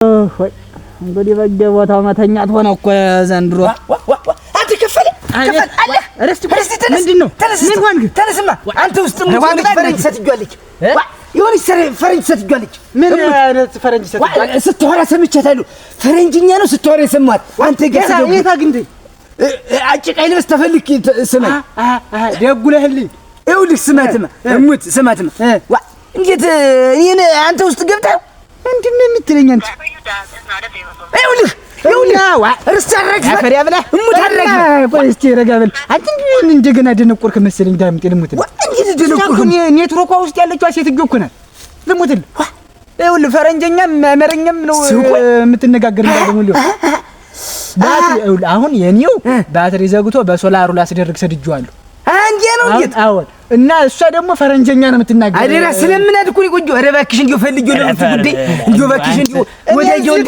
ወይ እንግዲህ በየቦታው መተኛት ሆነ እኮ ዘንድሮ። አንተ ከፈለ አለ ረስቲ ምንድነው? ምን ሆንክ? ተነስማ አንተ ውስጥ ምን ፈረንጅ ሰትጇለች? የሆነች ፈረንጅ ሰትጇለች። ምን አይነት ፈረንጅ ሰትጇለች? ስትወራ ሰምቻታለሁ። ፈረንጅኛ ነው ስትወራ የሰማት። አንተ ገሳ የታ ግንዴ አጭቃይ ልበስ ተፈልክ ስማኝ። ደጉለህልኝ ይኸውልህ ስማትማ እሙት ስማትማ እንዴት እኔን አንተ ውስጥ ገብተህ ምንድነው የምትለኝ አንተ? ይኸውልህ እርስት አረግ ፈሪያ ብላ እሙት አረግ ቆይስቲ ረጋበል አንተ እንደገና ደነቆርክ መሰለኝ። ዳምጤ ልሙት ነው እንዴት ደነቆርክ? ኔትወርኳ ውስጥ ያለችው ሴትዮ እኮ ናት። ልሙትል ይኸውልህ ፈረንጀኛም አማርኛም ነው የምትነጋገር እንዳደሙ ነው። ባትሪ አሁን የኔው ባትሪ ዘግቶ በሶላሩ ላስደርግ ሰድጄዋለሁ። አንዴ ነው እንዴት? አዎን። እና እሷ ደግሞ ፈረንጀኛ ነው የምትናገር። አደራ ስለምናድ እኮ ነው ቆንጆ። ኧረ እባክሽ እንዲሁ ፈልጊው ነው ጉዳይ እንዲሁ እባክሽ እንዲሁ ወዳጆን